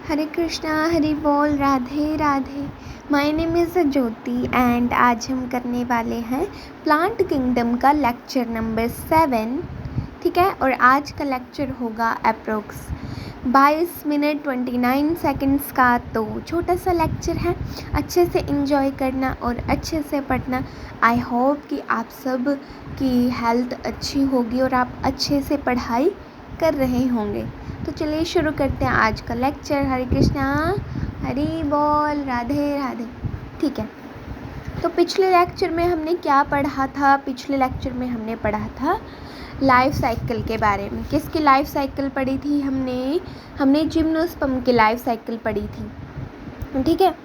हरे कृष्णा हरि बोल Radhe Radhe. My name is Jyoti and आज हम करने वाले हैं प्लांट किंगडम का लेक्चर नंबर 7। ठीक है, और आज का लेक्चर होगा अप्रोक्स 22 मिनट 29 सेकंड्स का। तो छोटा सा लेक्चर है, अच्छे से एंजॉय करना और अच्छे से पढ़ना। आई होप कि आप सब की हेल्थ अच्छी होगी और आप अच्छे से पढ़ाई कर रहे होंगे। तो चलिए शुरू करते हैं आज का लेक्चर। हरे कृष्णा हरि बोल राधे राधे। ठीक है, तो पिछले लेक्चर में हमने क्या पढ़ा था? पिछले लेक्चर में हमने पढ़ा था लाइफ साइकिल के बारे में। किसकी लाइफ साइकिल पढ़ी थी? हमने जिम्नोस्पर्म की लाइफ साइकिल पढ़ी थी। ठीक है,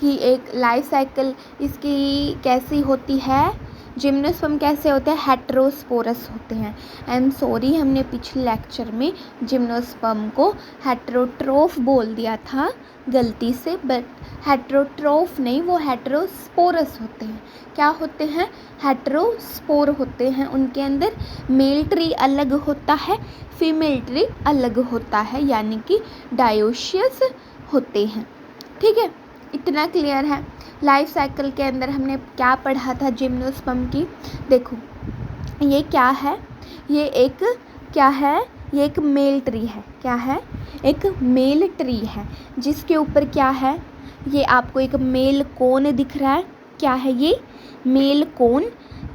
कि एक लाइफ साइकिल इसकी कैसी होती है, जिम्नोस्पर्म कैसे होते हैं, हेटेरोस्पोरस होते हैं। आई एम सॉरी, हमने पिछले लेक्चर में जिम्नोस्पर्म को हेटेरोट्रोफ बोल दिया था गलती से, बट हेटेरोट्रोफ नहीं, वो हेटेरोस्पोरस होते हैं। क्या होते हैं? हेटेरोस्पोर होते हैं। उनके अंदर मेल ट्री अलग होता है, फीमेल ट्री अलग होता है, यानी कि डायोशियस होते हैं। ठीक है, इतना क्लियर है। लाइफ साइकिल के अंदर हमने क्या पढ़ा था जिम्नोस्पर्म की? देखो, ये क्या है? ये एक मेल ट्री है। क्या है? एक मेल ट्री है, जिसके ऊपर क्या है? ये आपको एक मेल कोन दिख रहा है। क्या है ये? मेल कोन,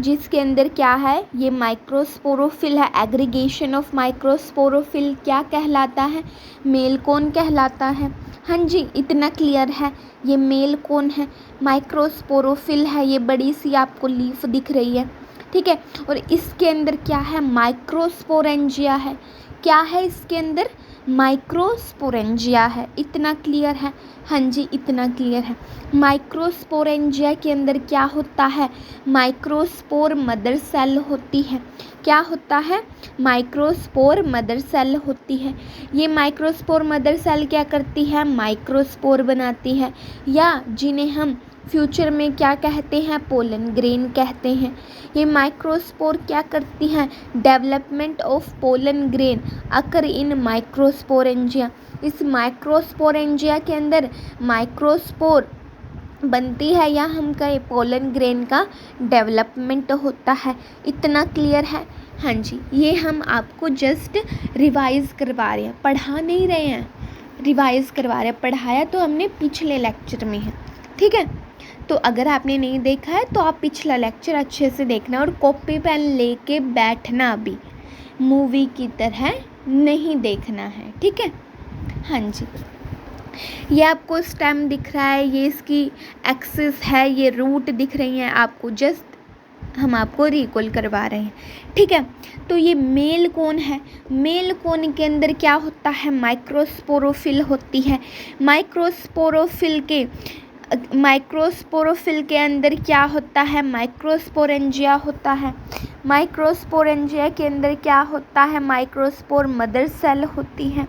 जिसके अंदर क्या है? ये माइक्रोस्पोरोफिल है। एग्रीगेशन ऑफ माइक्रोस्पोरोफिल क्या कहलाता है? मेल कोन कहलाता है। हाँ जी, इतना क्लियर है। ये मेल कोन है, माइक्रोस्पोरोफिल है। ये बड़ी सी आपको लीफ दिख रही है। ठीक है, और इसके अंदर क्या है? माइक्रोस्पोरेंजिया है। क्या है इसके अंदर? माइक्रोस्पोरेंजिया है। इतना क्लियर है? हाँ जी, इतना क्लियर है। माइक्रोस्पोरेंजिया के अंदर क्या होता है? माइक्रोस्पोर मदर सेल होती है। क्या होता है? माइक्रोस्पोर मदर सेल होती है। ये माइक्रोस्पोर मदर सेल क्या करती है? माइक्रोस्पोर बनाती है, या जिन्हें हम फ्यूचर में क्या कहते हैं? पोलन ग्रेन कहते हैं। ये माइक्रोस्पोर क्या करती हैं? Development of pollen grain occur in microsporangia. इस माइक्रोस्पोरेंजिया के अंदर माइक्रोस्पोर बनती है, या हम कहें पोलन ग्रेन का डेवलपमेंट होता है। इतना क्लियर है? हाँ जी, ये हम आपको जस्ट रिवाइज करवा रहे हैं, पढ़ा नहीं रहे हैं, रिवाइज करवा रहे हैं। पढ़ाया तो हमने पिछले लेक्चर में है। ठीक है, तो अगर आपने नहीं देखा है तो आप पिछला लेक्चर अच्छे से देखना और कॉपी पेन लेके बैठना भी, मूवी की तरह नहीं देखना है। ठीक है, हाँ जी। ये आपको स्टेम दिख रहा है, ये इसकी एक्सिस है, ये रूट दिख रही हैं आपको, जस्ट हम आपको रिकॉल करवा रहे हैं। ठीक है, तो ये मेल कोन है। मेल कोन के अंदर क्या होता है? माइक्रोस्पोरोफिल होती है। माइक्रोस्पोरोफिल के अंदर क्या होता है? माइक्रोस्पोरेंजिया होता है। माइक्रोस्पोरेंजिया के अंदर क्या होता है? माइक्रोस्पोर मदर सेल होती है।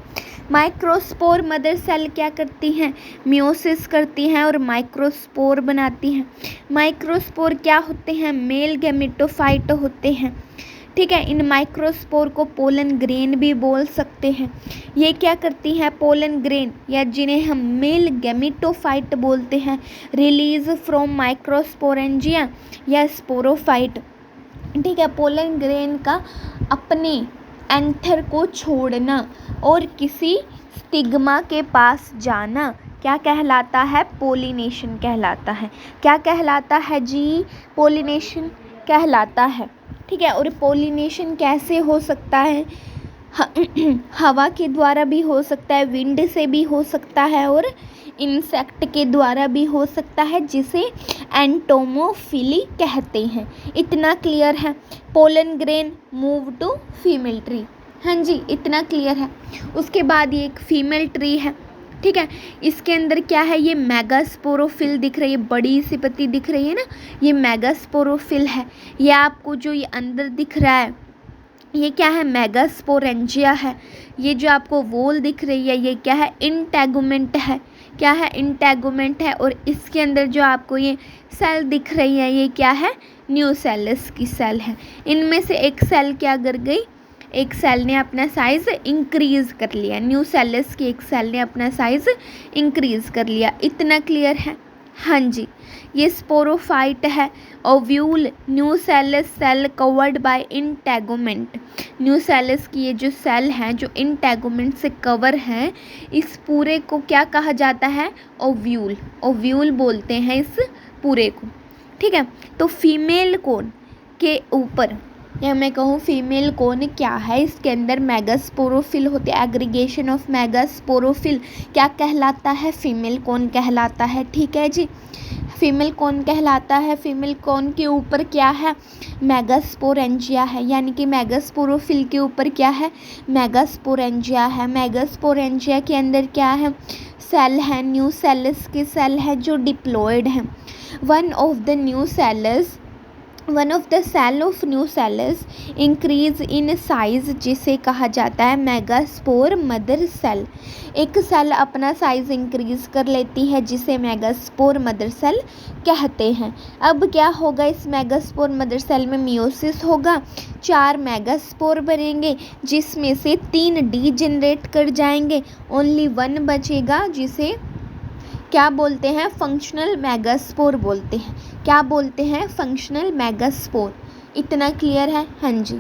माइक्रोस्पोर मदर सेल क्या करती हैं? मियोसिस करती हैं और माइक्रोस्पोर बनाती हैं। माइक्रोस्पोर क्या होते हैं? मेल गैमेटोफाइट होते हैं। ठीक है, इन माइक्रोस्पोर को पोलन ग्रेन भी बोल सकते हैं। ये क्या करती हैं? पोलन ग्रेन, या जिन्हें हम मेल गैमेटोफाइट बोलते हैं, रिलीज फ्रॉम माइक्रोस्पोरेंजिया या स्पोरोफाइट। ठीक है, पोलन ग्रेन का अपने एंथर को छोड़ना और किसी स्टिग्मा के पास जाना क्या कहलाता है? पोलिनेशन कहलाता है। क्या कहलाता है जी? पोलिनेशन कहलाता है। ठीक है, और पोलिनेशन कैसे हो सकता है? हवा के द्वारा भी हो सकता है, विंड से भी हो सकता है, और इंसेक्ट के द्वारा भी हो सकता है, जिसे एंटोमोफिली कहते हैं। इतना क्लियर है? Pollen grain move to female tree. हाँ जी, इतना क्लियर है। उसके बाद ये एक फीमेल ट्री है। ठीक है, इसके अंदर क्या है? ये मेगास्पोरोफिल दिख रही है, बड़ी सी पत्ती दिख रही है ना, ये मेगास्पोरोफिल है। ये आपको जो ये अंदर दिख रहा है, ये क्या है? मेगास्पोरेंजिया है। ये जो आपको वॉल दिख रही है, ये क्या है? इंटेगुमेंट है। क्या है? इंटेगुमेंट है। और इसके अंदर जो आपको ये सेल दिख रही है, ये क्या है? न्यूसेलस की सेल है। इनमें से एक सेल क्या कर गई? एक सेल ने अपना साइज़ इंक्रीज़ कर लिया, न्यू सेल्स की एक सेल ने अपना साइज़ इंक्रीज़ कर लिया। इतना क्लियर है? हाँ जी। ये स्पोरोफाइट है। Ovule nucellus cell covered by integument. Nucellus की ये जो सेल हैं जो इंटेगुमेंट से कवर हैं, इस पूरे को क्या कहा जाता है? ओव्यूल। ओव्यूल बोलते हैं इस पूरे को। ठीक है, तो फीमेल कोन के ऊपर, या मैं कहूँ फीमेल कोन क्या है, इसके अंदर मेगास्पोरोफिल होते हैं। एग्रीगेशन ऑफ मेगास्पोरोफिल क्या कहलाता है? फीमेल कोन कहलाता है। ठीक है जी, फीमेल कोन कहलाता है। फीमेल कोन के ऊपर क्या है? मेगास्पोरेंजिया है, यानी कि मेगास्पोरोफिल के ऊपर क्या है? मेगास्पोरेंजिया है। मेगास्पोरेंजिया के अंदर क्या है? सेल है, न्यू सेल्स के सेल है जो डिप्लॉयड हैं। One of the cell of nucellus increase in size, जिसे कहा जाता है मेगास्पोर मदर सेल। एक सेल अपना साइज इंक्रीज कर लेती है जिसे मेगास्पोर मदर सेल कहते हैं। अब क्या होगा? इस मेगास्पोर मदर सेल में मियोसिस होगा, 4 मेगास्पोर बनेंगे जिसमें से 3 डीजेनरेट कर जाएंगे, ओनली 1 बचेगा जिसे क्या बोलते हैं? फंक्शनल मेगास्पोर बोलते हैं। क्या बोलते हैं? Functional megaspore. इतना क्लियर है? हाँ जी।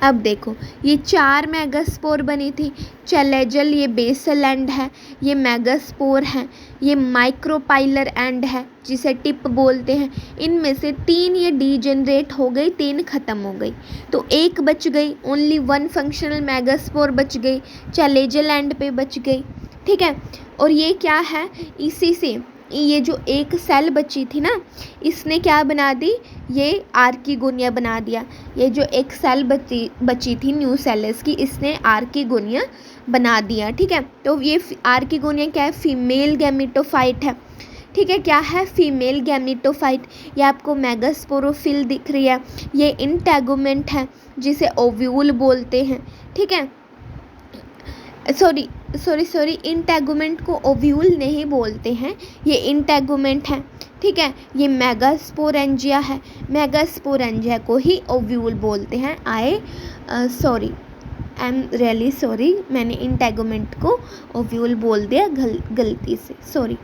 अब देखो, ये 4 मेगास्पोर बनी थी। चैलेजल ये बेसल एंड है, ये मेगास्पोर है, ये माइक्रोपाइलर एंड है जिसे टिप बोलते हैं। इनमें से 3 ये डीजेनरेट हो गई, 3 ख़त्म हो गई, तो 1 बच गई, ओनली 1 फंक्शनल मेगास्पोर बच गई, चैलेजल एंड पे बच गई। ठीक है, और ये क्या है? इसी से ये जो एक सेल बची थी ना, इसने क्या बना दी? ये आर्किगोनिया बना दिया। ये जो एक सेल बची थी न्यू सेल्स की, इसने आर्किगोनिया बना दिया। ठीक है, तो ये आर्किगोनिया क्या है? फीमेल गैमेटोफाइट है। ठीक है, क्या है? Female gametophyte. ये आपको मेगास्पोरोफिल दिख रही है, ये इंटेगुमेंट है जिसे ओव्यूल बोलते हैं। ठीक है, सॉरी इंटेगुमेंट को ओव्यूल नहीं बोलते हैं, ये इंटेगुमेंट है। ठीक है, ये मेगास्पोरेंजिया है, मेगास्पोरेंजिया को ही ओव्यूल बोलते हैं। आई एम रियली सॉरी, मैंने इंटेगुमेंट को ओव्यूल बोल दिया गलती से, सॉरी।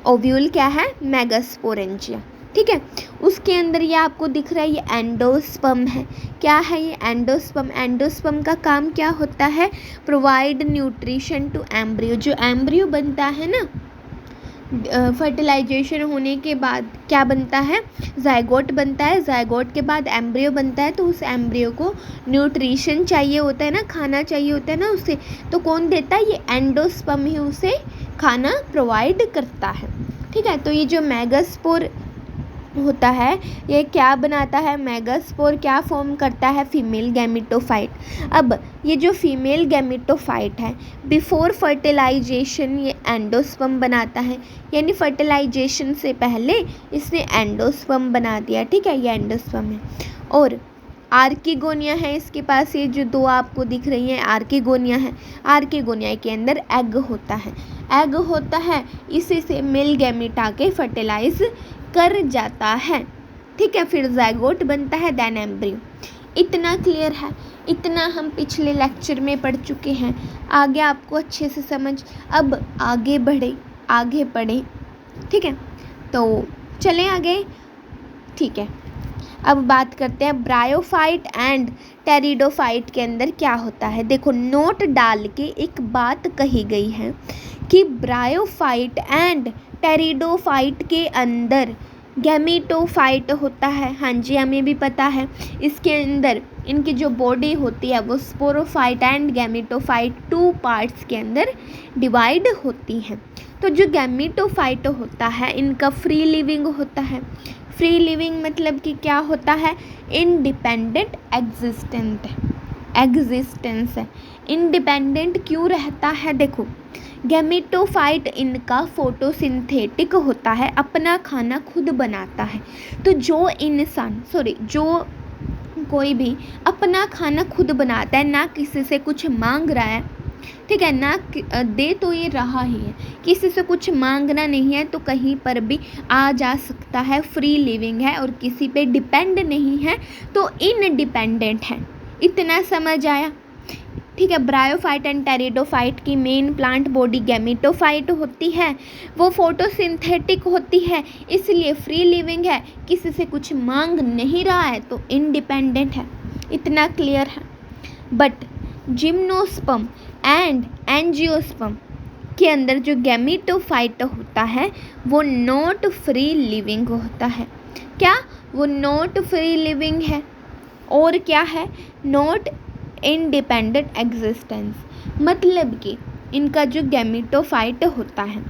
ओव्यूल क्या है? मेगास्पोरेंजिया। ठीक है, उसके अंदर ये आपको दिख रहा है, ये एंडोस्पर्म है। क्या है ये? एंडोस्पर्म। एंडोस्पर्म का काम क्या होता है? Provide nutrition to embryo. जो एम्ब्रियो बनता है ना, फर्टिलाइजेशन होने के बाद क्या बनता है? जायगोट बनता है। जायगोट के बाद एम्ब्रियो बनता है, तो उस एम्ब्रियो को न्यूट्रिशन चाहिए होता है ना, खाना चाहिए होता है ना उसे, तो कौन देता है? ये एंडोस्पर्म ही उसे खाना प्रोवाइड करता है। ठीक है, तो ये जो मेगास्पोर होता है, ये क्या बनाता है? मेगास्पोर क्या फॉर्म करता है? Female gametophyte. अब ये जो फीमेल गैमेटोफाइट है, बिफोर फर्टिलाइजेशन ये एंडोस्पर्म बनाता है, यानी फर्टिलाइजेशन से पहले इसने एंडोस्पर्म बना दिया। ठीक है, ये एंडोस्पर्म है। और आर्किगोनिया है इसके पास, ये जो 2 आपको दिख रही हैं आर्किगोनिया है। आर्किगोनिया के अंदर एग होता है, एग होता है, इसी से मेल गैमेट आके फर्टिलाइज कर जाता है। ठीक है, फिर जायगोट बनता है, देन एम्ब्रियो। इतना क्लियर है? इतना हम पिछले लेक्चर में पढ़ चुके हैं, आगे आपको अच्छे से समझ। अब आगे बढ़े। ठीक है, तो चलें आगे। ठीक है, अब बात करते हैं ब्रायोफाइट एंड टेरिडोफाइट के अंदर क्या होता है। देखो, नोट डाल के एक बात कही गई है कि ब्रायोफाइट एंड टेरिडोफाइट के अंदर गैमेटोफाइट होता है। हाँ जी, हमें भी पता है। इसके अंदर इनकी जो बॉडी होती है वो स्पोरोफाइट एंड गैमेटोफाइट 2 पार्ट्स के अंदर डिवाइड होती हैं। तो जो गैमेटोफाइट होता है, इनका फ्री लिविंग होता है। फ्री लिविंग मतलब कि क्या होता है? इंडिपेंडेंट एग्जिस्टेंस है। इंडिपेंडेंट क्यों रहता है? देखो, गैमेटोफाइट इनका फोटोसिंथेटिक होता है, अपना खाना खुद बनाता है। तो जो कोई भी अपना खाना खुद बनाता है, ना किसी से कुछ मांग रहा है। ठीक है, ना दे तो ये रहा ही है, किसी से कुछ मांगना नहीं है, तो कहीं पर भी आ जा सकता है, फ्री लिविंग है और किसी पे डिपेंड नहीं है, तो इनडिपेंडेंट है। इतना समझ आया? ठीक है। ब्रायोफाइट एंड टेरिडोफाइट की मेन प्लांट बॉडी गैमेटोफाइट होती है, वो फोटोसिंथेटिक होती है, इसलिए फ्री लिविंग है, किसी से कुछ मांग नहीं रहा है, तो इंडिपेंडेंट है। इतना क्लियर है। बट जिम्नोस्पर्म एंड एंजियोस्पर्म के अंदर जो गैमेटोफाइट होता है वो नॉट फ्री लिविंग होता है। क्या? वो नॉट फ्री लिविंग है। और क्या है? Not independent existence. मतलब कि इनका जो गैमेटोफाइट होता है,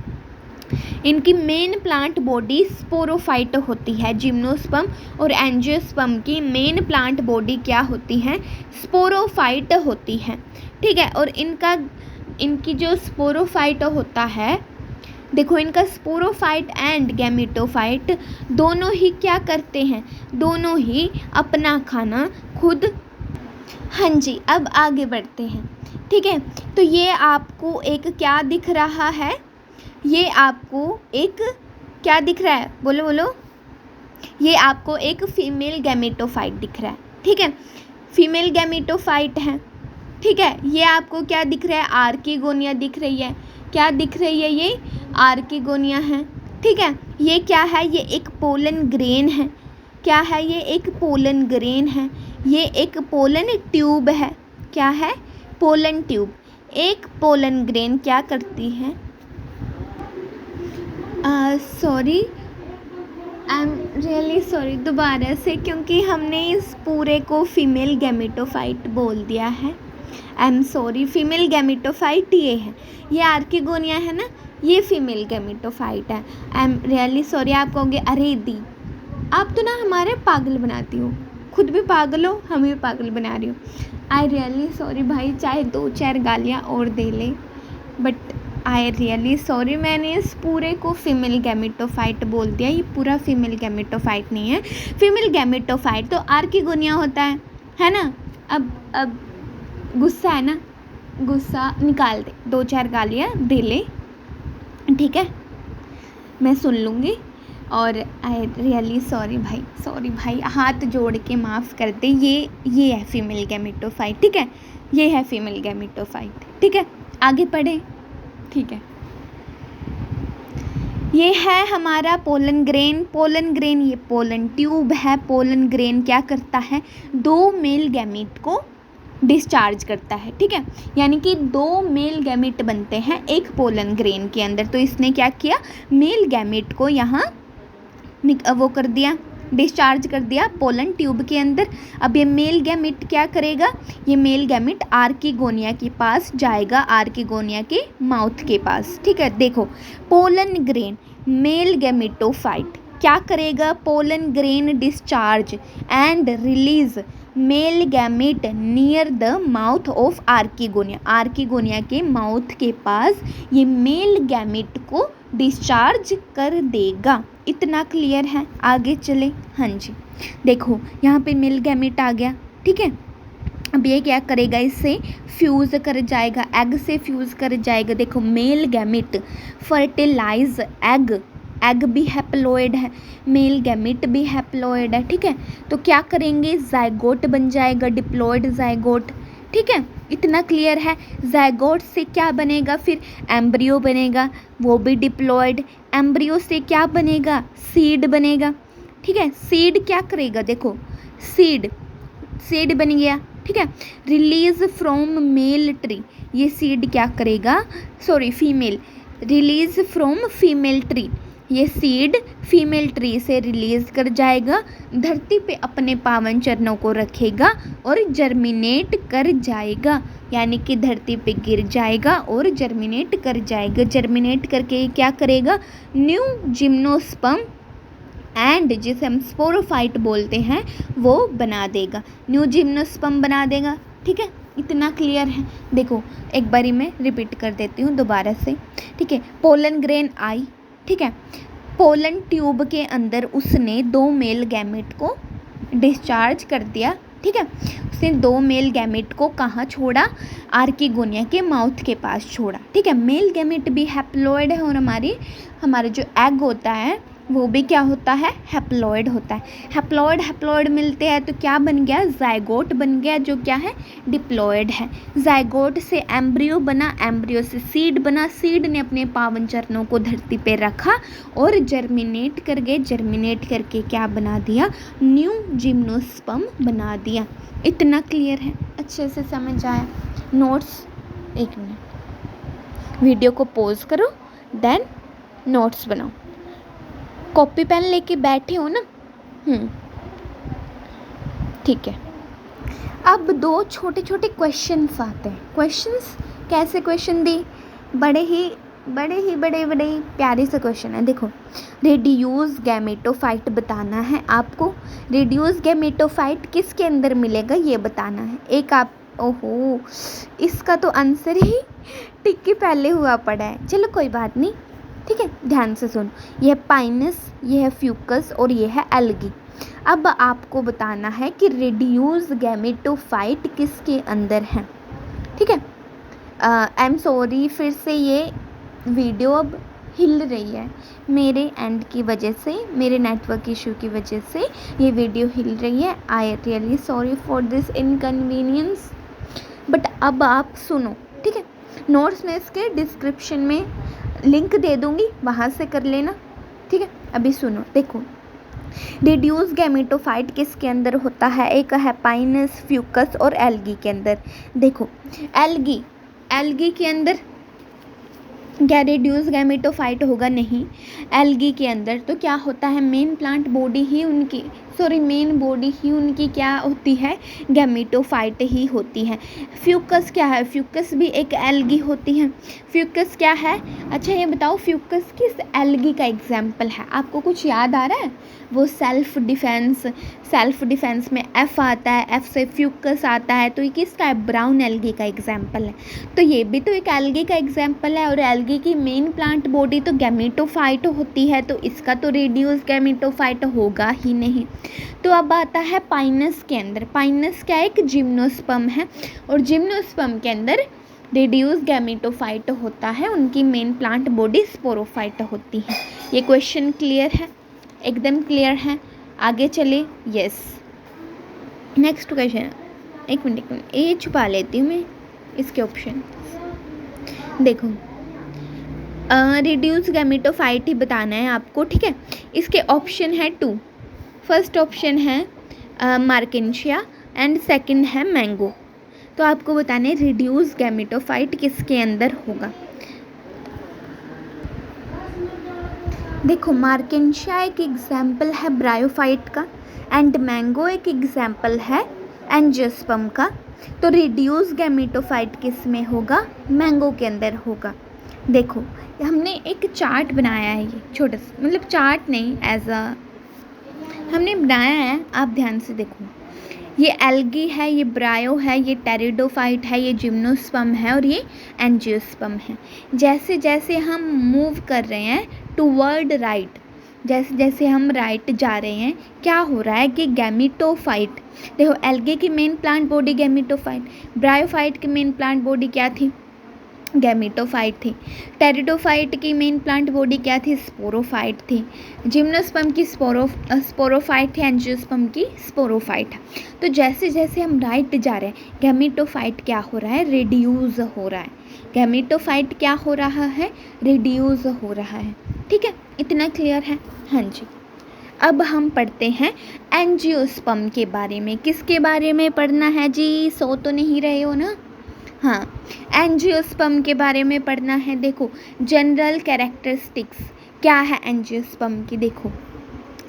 इनकी मेन प्लांट बॉडी स्पोरोफाइट होती है। जिम्नोस्पर्म और एंजियोस्पर्म की मेन प्लांट बॉडी क्या होती है? स्पोरोफाइट होती है। ठीक है। और इनकी जो स्पोरोफाइट होता है, देखो इनका स्पोरोफाइट एंड गैमेटोफाइट दोनों ही क्या करते हैं? दोनों ही अपना खाना खुद। हाँ जी, अब आगे बढ़ते हैं। ठीक है। तो ये आपको एक क्या दिख रहा है? ये आपको एक क्या दिख रहा है? बोलो बोलो। ये आपको एक फीमेल गैमेटोफाइट दिख रहा है। ठीक है। फीमेल गैमेटोफाइट है। ठीक है। ये आपको क्या दिख रहा है? आर्किगोनिया दिख रही है। क्या दिख रही है? ये आर्किगोनिया है। ठीक है। ये क्या है? ये एक पोलन ग्रेन है। क्या है? ये एक पोलन ग्रेन है। ये एक पोलन ट्यूब है। क्या है? Pollen tube. एक पोलन ग्रेन क्या करती है? Sorry, I am really sorry, दोबारा से, क्योंकि हमने इस पूरे को फीमेल गैमेटोफाइट बोल दिया है। I am sorry. Female gametophyte ये है, ये आर्किगोनिया है ना, ये फीमेल गैमेटोफाइट है। I am really sorry. आप कहोगे अरे दी, आप तो ना हमारे पागल बनाती हो, खुद भी पागल हो, हमें भी पागल बना रही हो। आई रियली सॉरी भाई, चाहे 2-4 गालियाँ और दे ले, बट आई रियली सॉरी। मैंने इस पूरे को फीमेल गैमेटोफाइट बोल दिया। ये पूरा फीमेल गैमेटोफाइट नहीं है। फीमेल गैमेटोफाइट तो आर्किगोनिया होता है ना। अब गुस्सा है ना, गुस्सा निकाल दे, 2-4 गालियाँ दे ले, ठीक है, मैं सुन लूँगी। और आई रियली सॉरी भाई, हाथ जोड़ के माफ़ कर दे। ये है फीमेल गैमेटोफाइट। ठीक है। ये है फीमेल गैमेटोफाइट। ठीक है। आगे पढ़े। ठीक है। ये है हमारा पोलन ग्रेन। पोलन ग्रेन ये पोलन ट्यूब है। पोलन ग्रेन क्या करता है? 2 मेल गैमेट को डिस्चार्ज करता है। ठीक है। यानी कि 2 मेल गैमेट बनते हैं एक पोलन ग्रेन के अंदर। तो इसने क्या किया? मेल गैमेट को यहाँ वो कर दिया, डिस्चार्ज कर दिया पोलन ट्यूब के अंदर। अब ये मेल गैमेट क्या करेगा? ये मेल गैमेट आर्किगोनिया के पास जाएगा, आर्किगोनिया के माउथ के पास। ठीक है। देखो, पोलन ग्रेन मेल गैमेटोफाइट क्या करेगा? Pollen grain discharge and release male gamete near the mouth of archegonia. Archegonia के माउथ के पास ये मेल गैमेट को डिस्चार्ज कर देगा। इतना क्लियर है? आगे चले। हाँ जी, देखो यहाँ पे मेल गैमेट आ गया। ठीक है। अब ये क्या करेगा? इससे फ्यूज़ कर जाएगा, एग से फ्यूज़ कर जाएगा। देखो, मेल गैमेट फर्टिलाइज एग भी हैप्लॉइड है, मेल गैमेट भी हैप्लॉइड है। ठीक है। तो क्या करेंगे? जाइगोट बन जाएगा, डिप्लॉइड जाइगोट। ठीक है। इतना क्लियर है? जाइगोट से क्या बनेगा? फिर एम्ब्रियो बनेगा, वो भी डिप्लॉइड। एम्ब्रियो से क्या बनेगा? सीड बनेगा। ठीक है। सीड क्या करेगा? देखो, सीड बन गया। ठीक है। रिलीज फ्रॉम मेल ट्री, ये सीड क्या करेगा? Sorry, female. Release from female tree, ये सीड फीमेल ट्री से रिलीज कर जाएगा, धरती पे अपने पावन चरणों को रखेगा और जर्मिनेट कर जाएगा। यानी कि धरती पे गिर जाएगा और जर्मिनेट कर जाएगा। जर्मिनेट करके क्या करेगा? न्यू जिम्नोस्पर्म एंड जिसे हम स्पोरोफाइट बोलते हैं वो बना देगा, न्यू जिम्नोस्पर्म बना देगा। ठीक है। इतना क्लियर है? देखो, एक बारी मैं रिपीट कर देती हूँ दोबारा से। ठीक है। पोलन ग्रेन आई। ठीक है। पोलन ट्यूब के अंदर उसने 2 मेल गैमेट को डिस्चार्ज कर दिया। ठीक है। उसने 2 मेल गैमेट को कहाँ छोड़ा? आर्किगोनिया के माउथ के पास छोड़ा। ठीक है। मेल गैमेट भी हैप्लॉइड है और हमारा जो एग होता है वो भी क्या होता है, हैप्लॉइड होता है। हैप्लॉइड मिलते हैं तो क्या बन गया, जाइगोट बन गया, जो क्या है, डिप्लॉइड है। जाइगोट से एम्ब्रियो बना, एम्ब्रियो से सीड बना, सीड ने अपने पावन चरणों को धरती पे रखा और जर्मिनेट कर गए, जर्मिनेट करके क्या बना दिया, न्यू जिम्नोस्पर्म बना दिया। इतना क्लियर है, अच्छे से समझ आया। नोट्स, एक मिनट, वीडियो को पॉज करो, देन नोट्स बनाओ। कॉपी पेन लेके बैठे हो ना? ठीक है। अब दो छोटे छोटे क्वेश्चंस आते हैं। क्वेश्चंस कैसे क्वेश्चन दी, बड़े प्यारे से क्वेश्चन है। देखो, रेड्यूस गैमेटोफाइट बताना है आपको। रेड्यूस गैमेटोफाइट किसके अंदर मिलेगा ये बताना है। एक आप, ओहो, इसका तो आंसर ही टिक के पहले हुआ पड़ा है। चलो कोई बात नहीं, ठीक है, ध्यान से सुनो। यह पाइनस, यह है फ्यूकस और यह है एल्गी। अब आपको बताना है कि रेड्यूस गैमेटोफाइट किसके अंदर है, ठीक है। आई एम सॉरी, फिर से ये वीडियो अब हिल रही है मेरे एंड की वजह से, मेरे नेटवर्क इशू की वजह से ये वीडियो हिल रही है। I really sorry for this inconvenience, but अब आप सुनो, ठीक है। नोट्स में इसके डिस्क्रिप्शन में लिंक दे दूँगी, वहाँ से कर लेना, ठीक है। अभी सुनो, देखो, रेड्यूस गैमेटोफाइट किसके अंदर होता है, एक है पाइनस, फ्यूकस और एल्गी के अंदर। देखो, एल्गी के अंदर क्या रेड्यूस गैमेटोफाइट होगा, नहीं। एल्गी के अंदर तो क्या होता है, मेन बॉडी ही उनकी क्या होती है, गैमेटोफाइट ही होती है। फ्यूकस क्या है, फ्यूकस भी एक एल्गी होती है। फ्यूकस क्या है, अच्छा ये बताओ, फ्यूकस किस एल्गी का एग्जाम्पल है, आपको कुछ याद आ रहा है? वो सेल्फ डिफेंस में एफ आता है, एफ से फ्यूकस आता है, तो ये किसका है, ब्राउन एल्गी का एग्जाम्पल है। तो ये भी तो एक एल्गी का एग्जाम्पल है, और एल्गी की मेन प्लांट बॉडी तो गैमेटोफाइट होती है, तो इसका तो रेड्यूस गैमेटोफाइट होगा ही नहीं। तो अब आता है पाइनस के अंदर। पाइनस क्या है, एक जिम्नोस्पर्म है, और जिम्नोस्पर्म के अंदर रेड्यूस गैमेटोफाइट होता है, उनकी मेन प्लांट बॉडी स्पोरोफाइट होती है। ये क्वेश्चन क्लियर है, एकदम क्लियर है। आगे चले, यस। नेक्स्ट क्वेश्चन, एक मिनट, ये छुपा लेती हूँ मैं इसके ऑप्शन। देखो, रिड्यूस गैमेटोफाइट ही बताना है आपको, ठीक है। इसके ऑप्शन है 2। फर्स्ट ऑप्शन है मार्केंशिया एंड सेकंड है मैंगो। तो आपको बताना है रिड्यूस गैमेटोफाइट किसके अंदर होगा। देखो, मार्केंशिया एक एग्जाम्पल है ब्रायोफाइट का, एंड मैंगो एक एग्जाम्पल है एंजियोस्पर्म का। तो रिड्यूस गैमेटोफाइट किस में होगा, मैंगो के अंदर होगा। देखो, हमने एक चार्ट बनाया है, ये छोटा सा, मतलब चार्ट नहीं, हमने बनाया है, आप ध्यान से देखो। ये एल्गी है, ये ब्रायो है, ये टेरिडोफाइट है, ये जिम्नोस्पर्म है और ये एंजियोस्पर्म है। जैसे जैसे हम मूव कर रहे हैं टूवर्ड राइट, जैसे जैसे हम राइट जा रहे हैं, क्या हो रहा है कि गैमेटोफाइट, देखो, एल्गी की main plant body gametophyte, bryophyte की मेन प्लांट बॉडी क्या थी, गैमेटोफाइट थी। टेरिडोफाइट की मेन प्लांट बॉडी क्या थी, स्पोरोफाइट थी। जिम्नोस्पर्म की स्पोरोफाइट थी, एंजियोस्पर्म की स्पोरोफाइट। तो जैसे जैसे हम राइट जा रहे हैं, गैमेटोफाइट क्या हो रहा है, रिड्यूस हो रहा है। गैमेटोफाइट क्या हो रहा है, रिड्यूस हो रहा है, ठीक है। इतना क्लियर है, हाँ जी। अब हम पढ़ते हैं एंजियोस्पर्म के बारे में। किसके बारे में पढ़ना है जी, सो तो नहीं रहे हो ना? हाँ, एंजियोस्पर्म के बारे में पढ़ना है। देखो, जनरल कैरेक्टरिस्टिक्स क्या है एंजियोस्पर्म की। देखो,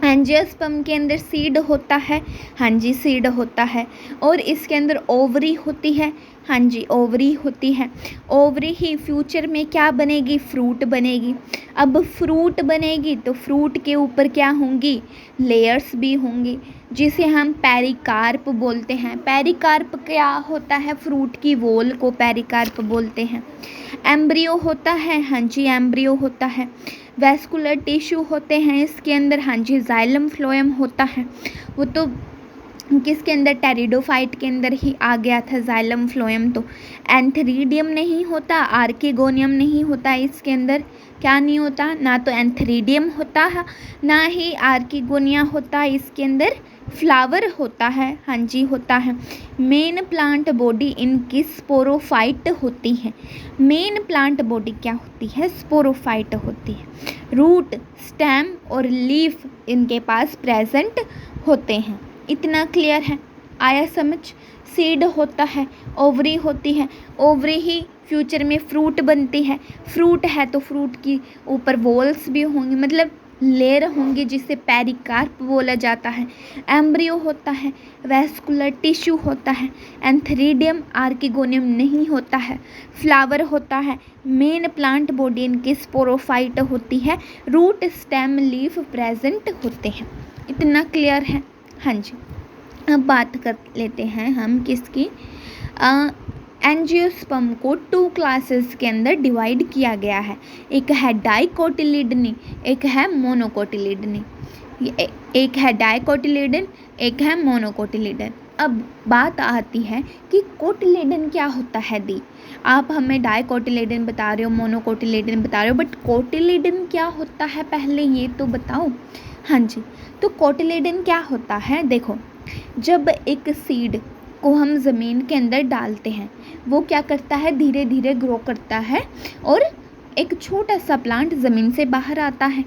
एंजियोस्पर्म के अंदर सीड होता है, हाँ जी, सीड होता है, और इसके अंदर ओवरी होती है, हाँ जी, ओवरी होती है। ओवरी ही फ्यूचर में क्या बनेगी, फ्रूट बनेगी। अब फ्रूट बनेगी तो फ्रूट के ऊपर क्या होंगी, लेयर्स भी होंगी, जिसे हम पेरिकार्प बोलते हैं। पेरिकार्प क्या होता है, फ्रूट की वॉल को पेरिकार्प बोलते हैं। एम्ब्रियो होता है, हाँ जी, एम्ब्रियो होता है। वैस्कुलर टिश्यू होते हैं इसके अंदर, हाँ जी, जाइलम फ्लोएम होता है। वो तो किसके अंदर, टेरिडोफाइट के अंदर ही आ गया था जाइलम फ्लोएम। तो एंथरीडियम नहीं होता, आर्किगोनियम नहीं होता इसके अंदर, क्या नहीं होता, ना तो एंथरीडियम होता है ना ही आर्किगोनिया होता, इसके अंदर फ्लावर होता है। हाँ जी होता है। मेन प्लांट बॉडी इनकी स्पोरोफाइट होती है। मेन प्लांट बॉडी क्या होती है, स्पोरोफाइट होती है। रूट, स्टेम और लीफ इनके पास प्रेजेंट होते हैं। इतना क्लियर है, आया समझ। सीड होता है, ओवरी होती है, ओवरी ही फ्यूचर में फ्रूट बनती है। फ्रूट है तो फ्रूट की ऊपर वॉल्स भी होंगी, मतलब लेयर होंगे, जिसे पेरिकार्प बोला जाता है। एम्ब्रियो होता है, वेस्कुलर टिश्यू होता है, एंथरीडियम आर्किगोनियम नहीं होता है, फ्लावर होता है। मेन प्लांट बॉडी इनकी स्पोरोफाइट होती है। रूट, स्टेम, लीफ प्रेजेंट होते हैं। इतना क्लियर है। हाँ जी, अब बात कर लेते हैं हम किसकी, एंजियोस्पर्म को 2 क्लासेस के अंदर डिवाइड किया गया है। एक है डाइकोटिलिडनी, एक है मोनोकोटिलिडनी। एक है डाइकोटिलिडन, एक है मोनोकोटिलिडन। अब बात आती है कि कोटिलिडन क्या होता है दी। आप हमें डाइकोटिलिडन बता रहे हो, मोनोकोटिलिडन बता रहे हो, बट कोटिलिडन क्या होता है पहले ये तो बताओ। हाँ जी, तो कोटिलिडन क्या होता है, देखो जब एक सीड को हम ज़मीन के अंदर डालते हैं, वो क्या करता है, धीरे धीरे ग्रो करता है और एक छोटा सा प्लांट ज़मीन से बाहर आता है।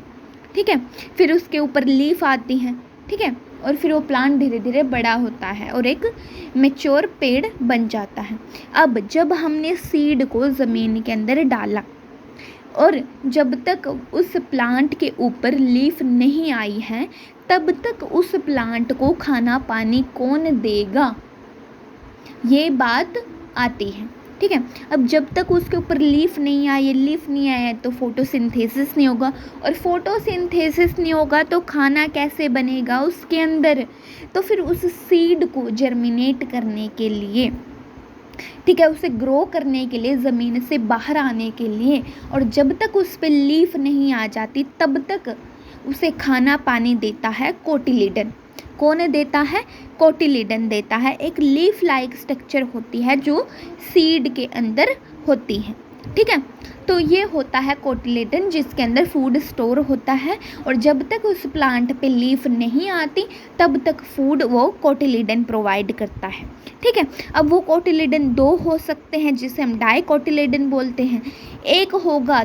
ठीक है, फिर उसके ऊपर लीफ आती हैं। ठीक है, और फिर वो प्लांट धीरे धीरे बड़ा होता है और एक मैच्योर पेड़ बन जाता है। अब जब हमने सीड को ज़मीन के अंदर डाला और जब तक उस प्लांट के ऊपर लीफ नहीं आई है, तब तक उस प्लांट को खाना पानी कौन देगा, ये बात आती है। ठीक है, अब जब तक उसके ऊपर लीफ नहीं आया तो फोटोसिंथेसिस नहीं होगा, और फोटोसिंथेसिस नहीं होगा तो खाना कैसे बनेगा उसके अंदर। तो फिर उस सीड को जर्मिनेट करने के लिए, ठीक है, उसे ग्रो करने के लिए, ज़मीन से बाहर आने के लिए, और जब तक उस पर लीफ नहीं आ जाती तब तक उसे खाना पानी देता है कोटिलिडन। कौन देता है, कोटिलिडन देता है। एक लीफ लाइक स्ट्रक्चर होती है जो सीड के अंदर होती है। ठीक है, तो ये होता है कोटिलिडन, जिसके अंदर फूड स्टोर होता है, और जब तक उस प्लांट पे लीफ नहीं आती तब तक फूड वो कोटिलिडन प्रोवाइड करता है। ठीक है, अब वो कोटिलिडन 2 हो सकते हैं जिसे हम डाइकोटिलिडन बोलते हैं। एक होगा